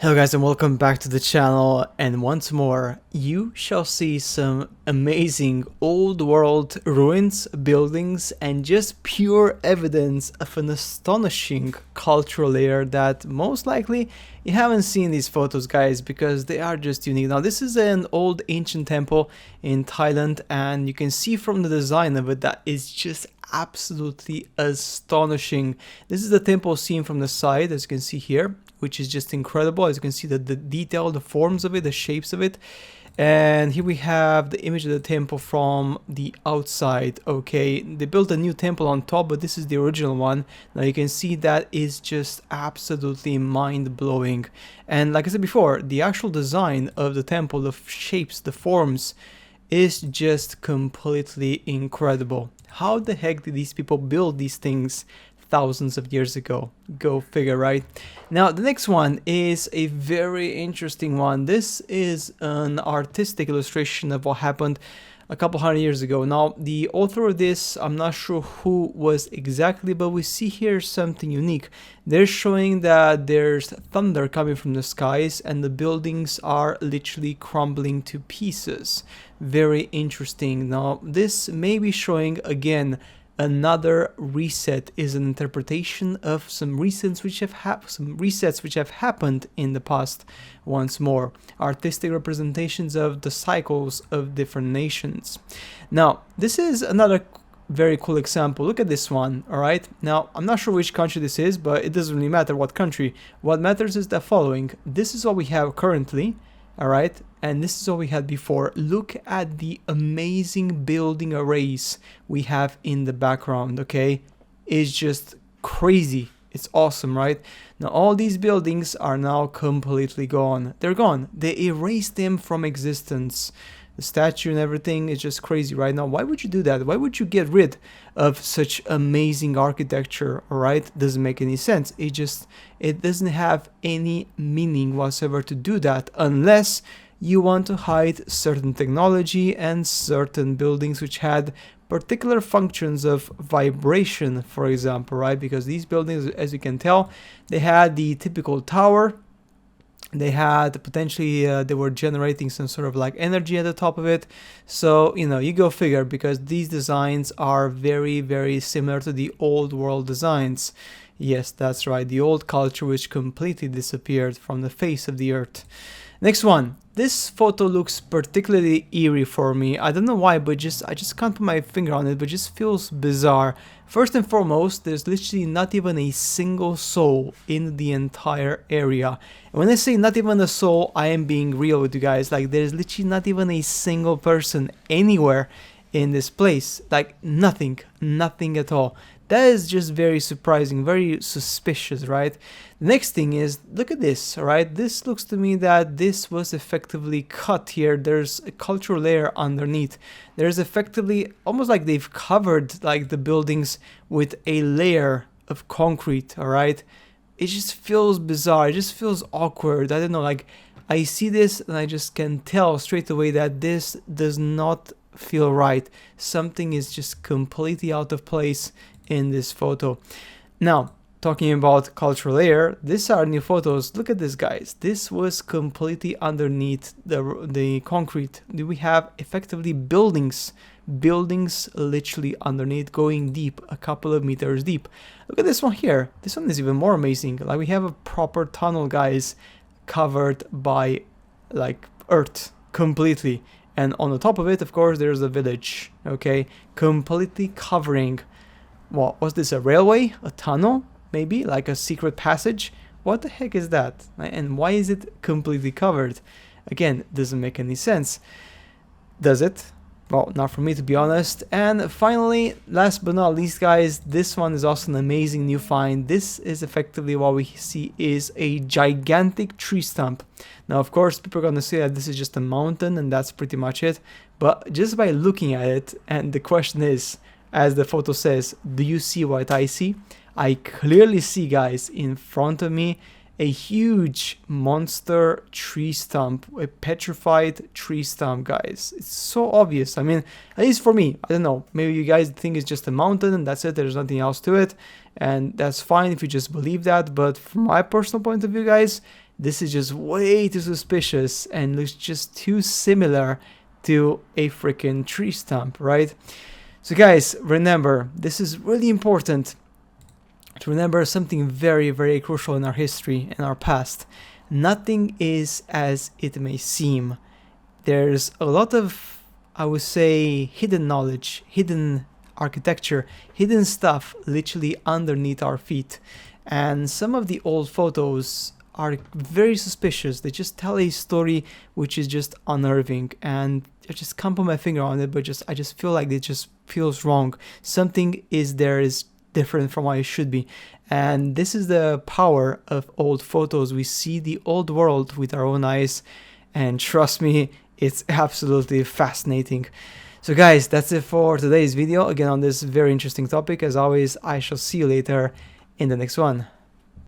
Hello guys and welcome back to the channel, and once more you shall see some amazing old world ruins, buildings, and just pure evidence of an astonishing cultural layer that most likely you haven't seen these photos, guys, because they are just unique. Now this is an old ancient temple in Thailand, and you can see from the design of it that it's just absolutely astonishing. This is the temple seen from the side, as you can see here, which is just incredible. As you can see, the detail, the forms of it, the shapes of it. And here we have the image of the temple from the outside. Okay, they built a new temple on top, but this is the original one. Now you can see that is just absolutely mind-blowing. And like I said before, the actual design of the temple, the shapes, the forms, is just completely incredible. How the heck did these people build these things thousands of years ago? Go figure, right? Now the next one is a very interesting one. This is an artistic illustration of what happened a couple hundred years ago. Now the author of this, I'm not sure who was exactly, but we see here something unique. They're showing that there's thunder coming from the skies and the buildings are literally crumbling to pieces. Very interesting. Now this may be showing again another reset, is an interpretation of some resets which have happened in the past. Once more, artistic representations of the cycles of different nations. Now this is another very cool example. Look at this one. All right, now I'm not sure which country this is, but it doesn't really matter what country. What matters is the following. This is what we have currently. All right, and this is what we had before. Look at the amazing building arrays we have in the background. Okay, it's just crazy. It's awesome, right? Now all these buildings are now completely gone. They're gone. They erased them from existence. The statue and everything is just crazy right now. Why would you do that? Why would you get rid of such amazing architecture? All right, doesn't make any sense. It doesn't have any meaning whatsoever to do that, unless you want to hide certain technology and certain buildings which had particular functions of vibration, for example, right? Because these buildings, as you can tell, they had the typical tower. They had potentially, they were generating some sort of like energy at the top of it. So, you know, you go figure, because these designs are very, very similar to the old world designs. Yes, that's right. The old culture which completely disappeared from the face of the earth. Next one. This photo looks particularly eerie for me. I don't know why, but I just can't put my finger on it, but it just feels bizarre. First and foremost, there's literally not even a single soul in the entire area. And when I say not even a soul, I am being real with you guys. Like, there's literally not even a single person anywhere in this place. Like, nothing at all. That is just very surprising, very suspicious, right? The next thing is, look at this, all right? This looks to me that this was effectively cut here. There's a cultural layer underneath. There's effectively almost like they've covered like the buildings with a layer of concrete, all right? It just feels bizarre. It just feels awkward. I don't know, like I see this and I just can tell straight away that this does not feel right. Something is just completely out of place in this photo. Now, talking about cultural layer, these are new photos. Look at this, guys. This was completely underneath the concrete. We have effectively buildings literally underneath, going deep, a couple of meters deep. Look at this one here. This one is even more amazing. Like, we have a proper tunnel, guys, covered by like earth completely, and on the top of it, of course, there's a village. Okay, completely covering. What was this, a railway? A tunnel? Maybe? Like a secret passage? What the heck is that? And why is it completely covered? Again, doesn't make any sense. Does it? Well, not for me, to be honest. And finally, last but not least, guys, this one is also an amazing new find. This is effectively what we see is a gigantic tree stump. Now, of course, people are going to say that this is just a mountain and that's pretty much it. But just by looking at it, and the question is, as the photo says, do you see what I see? I clearly see, guys, in front of me, a huge monster tree stump, a petrified tree stump, guys. It's so obvious. I mean, at least for me, I don't know, maybe you guys think it's just a mountain and that's it, there's nothing else to it, and that's fine if you just believe that, but from my personal point of view, guys, This is just way too suspicious and looks just too similar to a freaking tree stump, right? So guys, remember, this is really important to remember something very, very crucial in our history and our past. Nothing is as it may seem. There's a lot of, I would say, hidden knowledge, hidden architecture, hidden stuff literally underneath our feet. And some of the old photos are very suspicious. They just tell a story which is just unnerving, and I just can't put my finger on it, but I just feel like it just feels wrong. Something is different from what it should be. And this is the power of old photos. We see the old world with our own eyes, and trust me, it's absolutely fascinating. So guys, that's it for today's video, again on this very interesting topic. As always, I shall see you later in the next one.